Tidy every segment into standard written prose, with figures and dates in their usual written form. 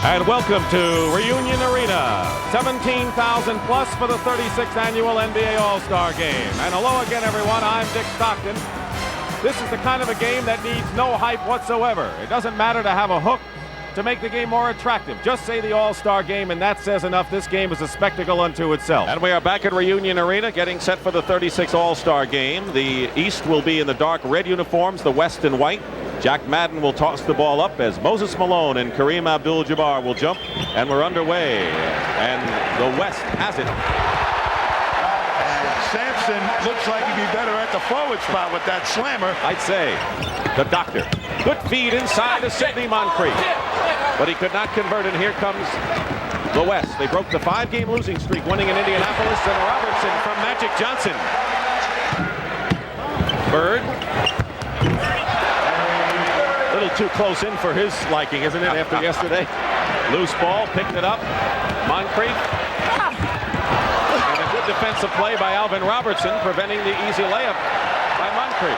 And welcome to Reunion Arena. 17,000 plus for the 36th annual NBA All-Star Game. And hello again, everyone. I'm Dick Stockton. This is the kind of a game that needs no hype whatsoever. It doesn't matter to have a hook to make the game more attractive. Just say the All-Star Game, and that says enough. This game is a spectacle unto itself. And we are back at Reunion Arena, getting set for the 36th All-Star Game. The East will be in the dark red uniforms, the West in white. Jack Madden will toss the ball up as Moses Malone and Kareem Abdul-Jabbar will jump, and we're underway. And the West has it. Sampson looks like he'd be better at the forward spot with that slammer. I'd say. The Doctor. Good feed inside to Sidney Moncrief. But he could not convert, and here comes the West. They broke the 5-game losing streak, winning in Indianapolis, and Robertson from Magic Johnson. Bird. A little too close in for his liking, isn't it, after yesterday? Loose ball, picked it up. Moncrief. And a good defensive play by Alvin Robertson, preventing the easy layup by Moncrief.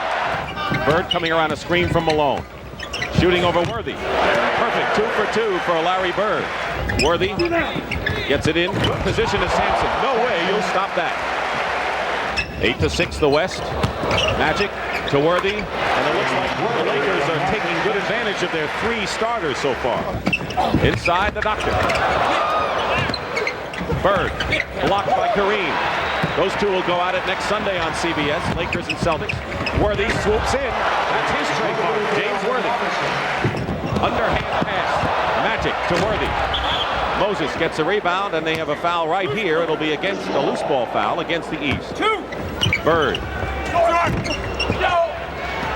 Bird coming around a screen from Malone. Shooting over Worthy. Perfect 2 for 2 for Larry Bird. Worthy gets it in. Good position to Sampson. No way you'll stop that. 8-6 the West. Magic to Worthy. And it looks like the Lakers are taking good advantage of their 3 starters so far. Inside the Doctor. Bird blocked by Kareem. Those two will go at it next Sunday on CBS. Lakers and Celtics. Worthy swoops in. That's his trademark. James Worthy. Underhand pass. Magic to Worthy. Moses gets a rebound, and they have a foul right here. It'll be against a loose ball foul against the East. Bird.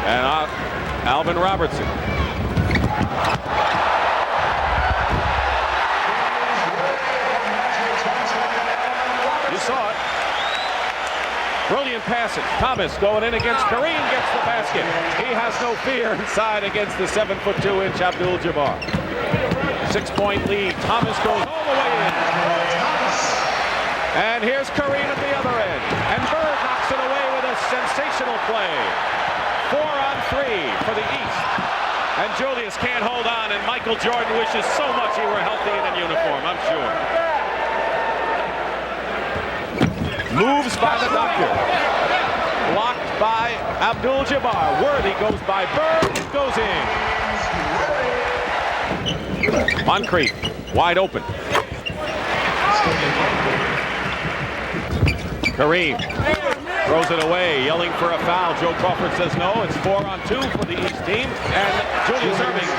And Alvin Robertson. You saw it. Brilliant passing. Thomas going in against Kareem, gets the basket. He has no fear inside against the 7'2" Abdul-Jabbar. 6-point lead. Thomas goes all the way in. And here's Kareem at the other end. And Bird knocks it away with a sensational play. 4 on 3 for the East. And Julius can't hold on, and Michael Jordan wishes so much he were healthy and in uniform, I'm sure. Moves by the Doctor. Blocked by Abdul-Jabbar. Worthy goes by Bird. Goes in. Moncrief wide open. Kareem throws it away, yelling for a foul. Joe Crawford says no. It's 4 on 2 for the East team. And Julius Erving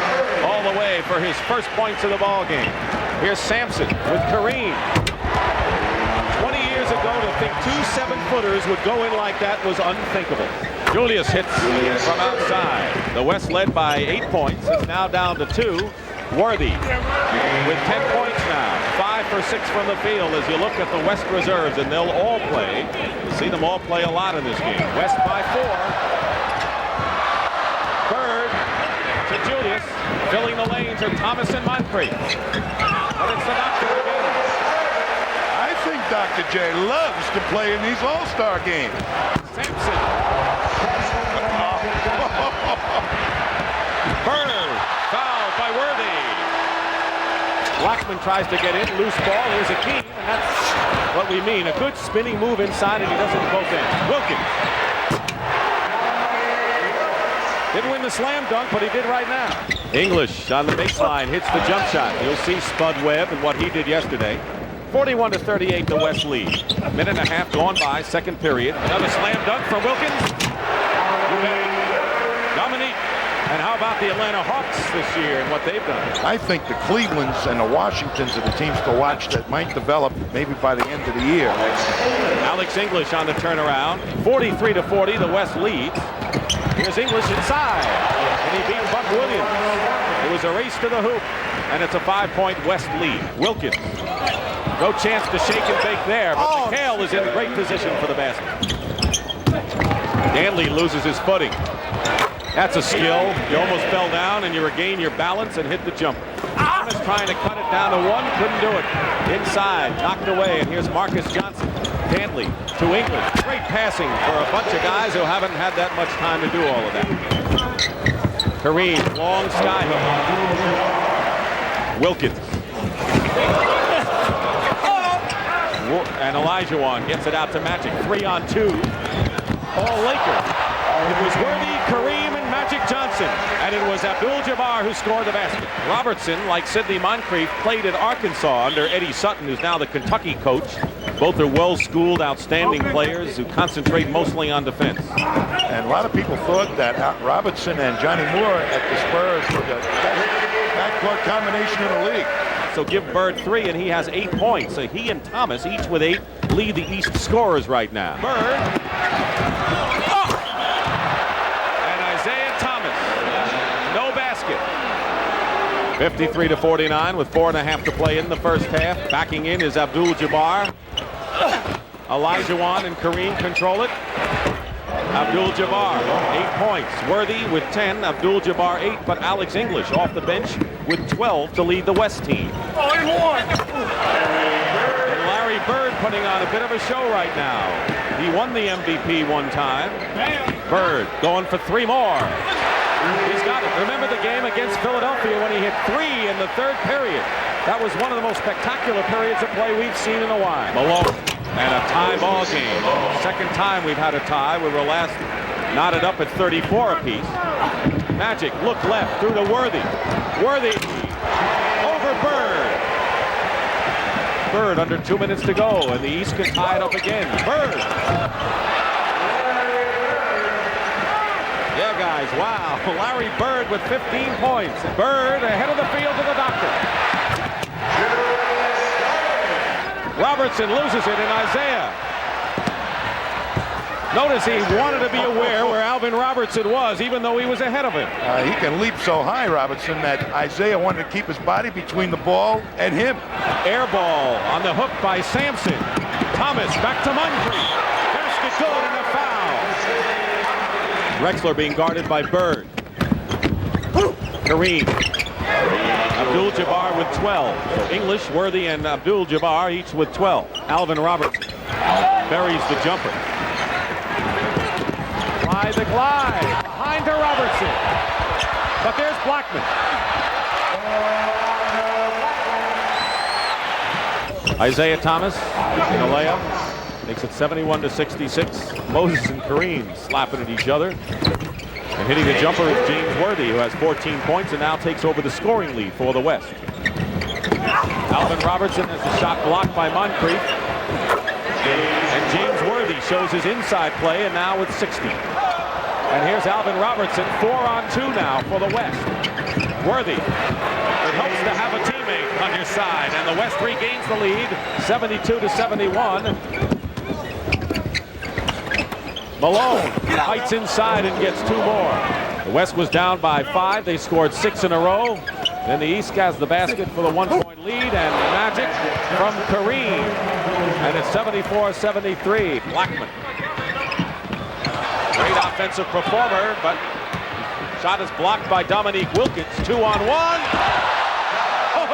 all the way for his first points of the ball game. Here's Sampson with Kareem. 20 years ago, to think 2 7-footers would go in like that was unthinkable. Julius hits from outside. The West led by 8 points. It's now down to 2. Worthy with 10 points now. 5 for 6 from the field as you look at the West reserves, and they'll all play. You'll see them all play a lot in this game. West by 4. Bird to Julius. Filling the lanes are Thomas and Moncrief. But it's the Doctor again. I think Dr. J loves to play in these All-Star games. Sampson. Bird fouled by Worthy. Blackman tries to get in. Loose ball. Here's Hakeem, and that's what we mean. A good spinning move inside, and he does it in both ends. Wilkins. Didn't win the slam dunk, but he did right now. English on the baseline hits the jump shot. You'll see Spud Webb and what he did yesterday. 41-38, the West lead. A minute and a half gone by, second period. Another slam dunk from Wilkins. Dominique. And how about the Atlanta Hawks this year and what they've done? I think the Clevelands and the Washingtons are the teams to watch that might develop maybe by the end of the year. Alex English on the turnaround. 43-40, the West leads. Here's English inside. And he beat Buck Williams. It was a race to the hoop. And it's a 5-point West lead. Wilkins. No chance to shake and bake there, but McHale is in great position for the basket. Danley loses his footing. That's a skill. You almost fell down and you regain your balance and hit the jumper. Thomas trying to cut it down to 1, couldn't do it. Inside, knocked away, and here's Marcus Johnson. Danley to English. Great passing for a bunch of guys who haven't had that much time to do all of that. Kareem, long sky hook. Wilkins And Olajuwon gets it out to Magic. 3-on-2. All Lakers. It was Worthy, Kareem, and Magic Johnson. And it was Abdul-Jabbar who scored the basket. Robertson, like Sidney Moncrief, played at Arkansas under Eddie Sutton, who's now the Kentucky coach. Both are well-schooled, outstanding players who concentrate mostly on defense. And a lot of people thought that Robertson and Johnny Moore at the Spurs were the best backcourt combination in the league. So give Bird 3, and he has 8 points. So he and Thomas, each with 8, lead the East scorers right now. Bird. Oh! And Isiah Thomas. No basket. 53-49 with 4.5 to play in the first half. Backing in is Abdul-Jabbar. Olajuwon and Kareem control it. Abdul-Jabbar, 8 points. Worthy with 10, Abdul-Jabbar 8, but Alex English off the bench with 12 to lead the West team. And Larry Bird putting on a bit of a show right now. He won the MVP one time. Bird going for 3 more. He's got it. Remember the game against Philadelphia when he hit 3 in the third period. That was one of the most spectacular periods of play we've seen in a while. Malone. And a tie ball game. Second time we've had a tie. We were last knotted up at 34 apiece. Magic look left through to Worthy. Worthy over Bird. Bird under 2 minutes to go, and the East can tie it up again. Bird. Yeah, guys, wow. Larry Bird with 15 points. Bird ahead of the field to the doctor. Robertson loses it, and Isiah. Notice he wanted to be aware where Alvin Robertson was, even though he was ahead of him. He can leap so high, Robertson, that Isiah wanted to keep his body between the ball and him. Air ball on the hook by Sampson. Thomas back to Moncrief. Basket good and a foul. Drexler being guarded by Bird. Kareem. Abdul-Jabbar with 12. So English, Worthy, and Abdul-Jabbar each with 12. Alvin Robertson buries the jumper. Fly the glide. Behind to Robertson. But there's Blackman. Isiah Thomas in a layup. Makes it 71-66. Moses and Kareem slapping at each other. And hitting the jumper is James Worthy, who has 14 points and now takes over the scoring lead for the West. Alvin Robertson has the shot blocked by Moncrief. And James Worthy shows his inside play, and now with 60. And here's Alvin Robertson, 4-on-2 now for the West. Worthy. It helps to have a teammate on your side, and the West regains the lead, 72-71. Malone fights inside and gets 2 more. The West was down by 5. They scored 6 in a row. Then the East has the basket for the 1-point lead, and Magic from Kareem. And it's 74-73. Blackman. Great offensive performer, but shot is blocked by Dominique Wilkins. 2-on-1. Oh!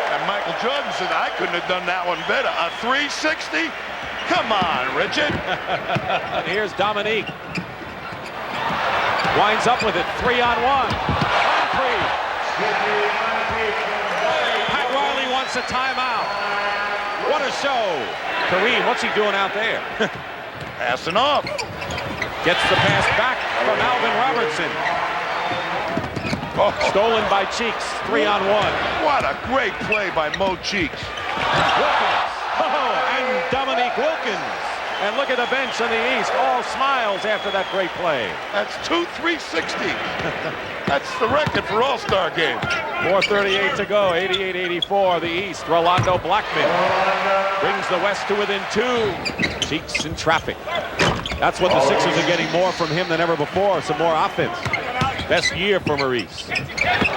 And Michael Jordan said, I couldn't have done that one better. A 360? Come on, Richard. And here's Dominique. Winds up with it. 3-on-1. Pat Riley wants a timeout. What a show. Kareem, what's he doing out there? Passing off. Gets the pass back from Alvin Robertson. Oh. Stolen by Cheeks. 3-on-1. What a great play by Mo Cheeks. Wilkins. Oh, and Dominique Wilkins. And look at the bench in the East. All smiles after that great play. That's 2 360. That's the record for All-Star games. 4:38 to go. 88-84. The East. Rolando Blackman brings the West to within 2. Cheeks in traffic. That's what the Sixers are getting more from him than ever before. Some more offense. Best year for Maurice.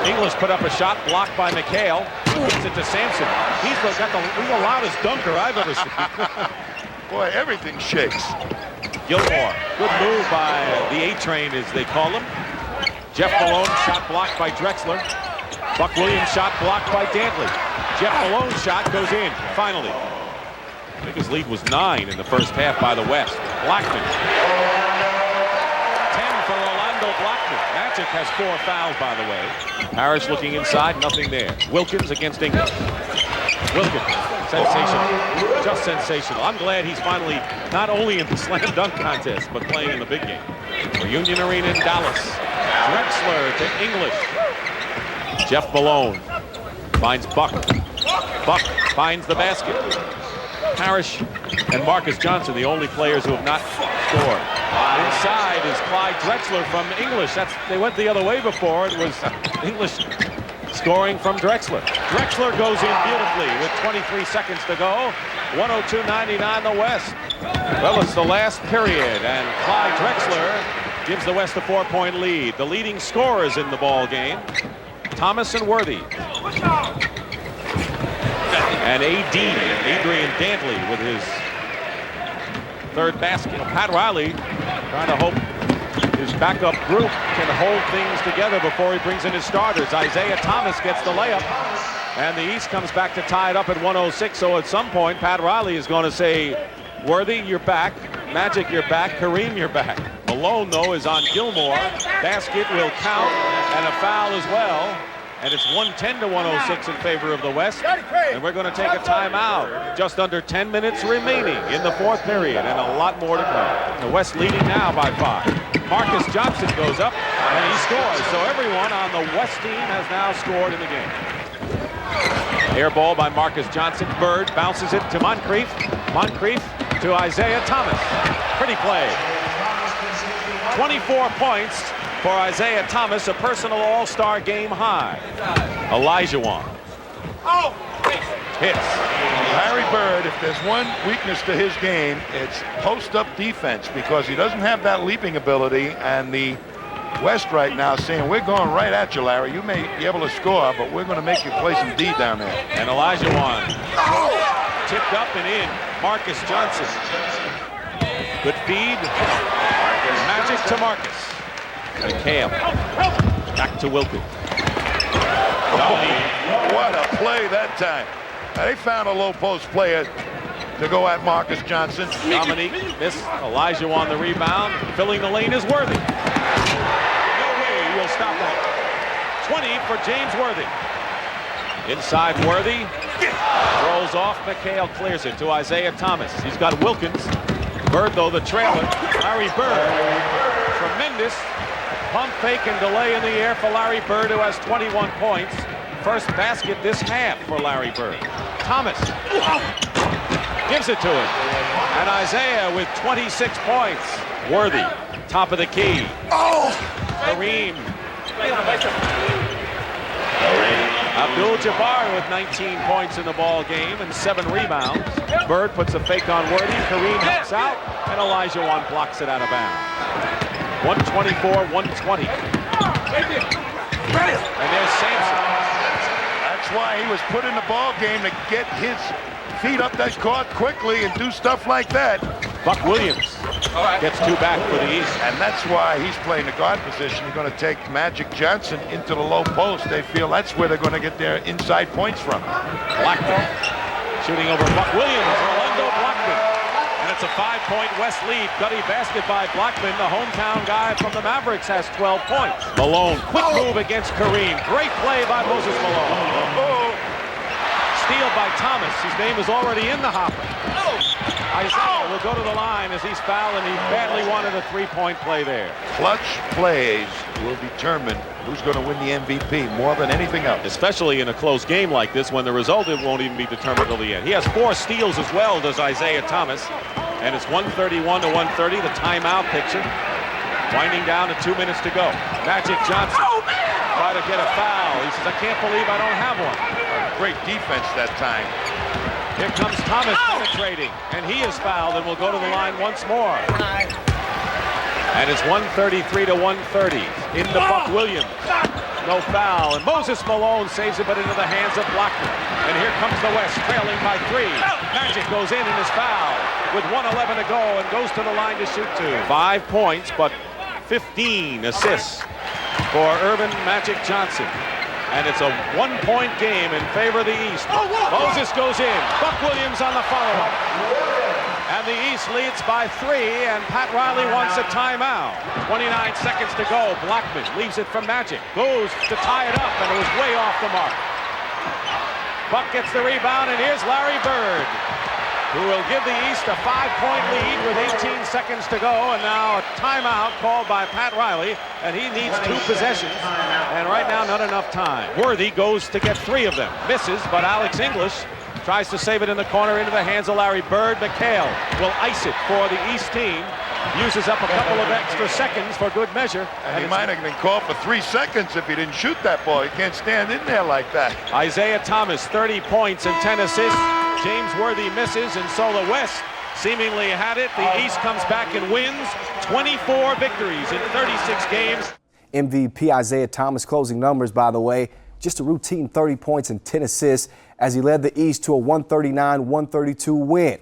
English put up a shot blocked by McHale. Gives it to Sampson. He's the loudest dunker I've ever seen. Boy, everything shakes. Gilmore. Good move by the A-Train, as they call him. Jeff Malone shot blocked by Drexler. Buck Williams shot blocked by Dantley. Jeff Malone's shot goes in, finally. I think his lead was 9 in the first half by the West. Blackman. 10 for Rolando Blackman. Blackman. Magic has 4 fouls, by the way. Harris looking inside, nothing there. Wilkins against English. Wilkins, sensational, just sensational. I'm glad he's finally not only in the slam dunk contest, but playing in the big game. Reunion Arena in Dallas. Drexler to English. Jeff Malone finds Buck. Buck finds the basket. Parrish and Marcus Johnson, the only players who have not scored. Inside is Clyde Drexler from English. They went the other way before. It was English scoring from Drexler. Drexler goes in beautifully with 23 seconds to go. 102-99 the West. Well, it's the last period, and Clyde Drexler gives the West a 4-point lead. The leading scorers in the ball game, Thomas and Worthy. And Adrian Dantley with his 3rd basket. Pat Riley trying to hope his backup group can hold things together before he brings in his starters. Isiah Thomas gets the layup, and the East comes back to tie it up at 106. So at some point, Pat Riley is going to say, Worthy, you're back. Magic, you're back. Kareem, you're back. Malone, though, is on Gilmore. Basket will count, and a foul as well. And it's 110-106 in favor of the West. And we're going to take a timeout. Just under 10 minutes remaining in the 4th period, and a lot more to come. The West leading now by 5. Marcus Johnson goes up, and he scores. So everyone on the West team has now scored in the game. Air ball by Marcus Johnson. Bird bounces it to Moncrief. Moncrief to Isiah Thomas. Pretty play. 24 points for Isiah Thomas, a personal all-star game high. Olajuwon. Hits. Larry Bird, if there's one weakness to his game, it's post-up defense, because he doesn't have that leaping ability, and the West right now saying, we're going right at you, Larry. You may be able to score, but we're going to make you play some D down there. And Olajuwon tipped up and in. Marcus Johnson. Good feed. Magic to Marcus. Hakeem. Back to Wilkins. What a play that time. They found a low post player to go at Marcus Johnson. Dominique missed. Olajuwon the rebound. Filling the lane is Worthy. No way will stop that. 20 for James Worthy. Inside Worthy. Rolls off. McHale clears it to Isiah Thomas. He's got Wilkins. Bird, though, the trailer. Larry Bird. Tremendous pump fake and delay in the air for Larry Bird, who has 21 points. First basket this half for Larry Bird. Thomas gives it to him. And Isiah with 26 points. Worthy, top of the key. Kareem. Abdul-Jabbar with 19 points in the ball game and 7 rebounds. Bird puts a fake on Worthy. Kareem helps out, and Olajuwon blocks it out of bounds. 124-120. And there's Sampson. That's why he was put in the ball game, to get his feet up that court quickly and do stuff like that. Buck Williams gets 2 back for the East. And that's why he's playing the guard position. He's going to take Magic Johnson into the low post. They feel that's where they're going to get their inside points from. Blackman shooting over Buck Williams. Orlando Blackman. And it's a 5-point West lead. Gutty basket by Blackman. The hometown guy from the Mavericks has 12 points. Malone, quick move against Kareem. Great play by Moses Malone. Steal by Thomas. His name is already in the hopper. Isiah will go to the line as he's fouled, and he badly wanted a 3-point play there. Clutch plays will determine who's going to win the MVP more than anything else. Especially in a close game like this, when the result won't even be determined till the end. He has 4 steals as well, does Isiah Thomas. And it's 131-130, the timeout picture. Winding down to 2 minutes to go. Magic Johnson try to get a foul. He says, I can't believe I don't have one. Great defense that time. Here comes Thomas penetrating, and he is fouled, and will go to the line once more. And it's 133-130 into Buck Williams. No foul, and Moses Malone saves it, but into the hands of Blackman. And here comes the West, trailing by 3. Magic goes in and is fouled with 1:11 to go, and goes to the line to shoot 2. 5 points, but 15 assists for Urban Magic Johnson. And it's a 1-point game in favor of the East. Moses goes in. Buck Williams on the follow-up. And the East leads by 3, and Pat Riley wants a timeout. 29 seconds to go. Blackman leaves it for Magic. Goes to tie it up, and it was way off the mark. Buck gets the rebound, and here's Larry Bird, who will give the East a 5-point lead with 18 seconds to go. And now a timeout called by Pat Riley, and he needs 2 possessions. And right now, not enough time. Worthy goes to get 3 of them. Misses, but Alex English tries to save it in the corner into the hands of Larry Bird. McHale will ice it for the East team. Uses up a couple of extra seconds for good measure. And he might have been called for 3 seconds if he didn't shoot that ball. He can't stand in there like that. Isiah Thomas, 30 points and 10 assists. James Worthy misses, and so the West seemingly had it. The East comes back and wins 24 victories in 36 games. MVP Isiah Thomas closing numbers, by the way, just a routine 30 points and 10 assists as he led the East to a 139-132 win.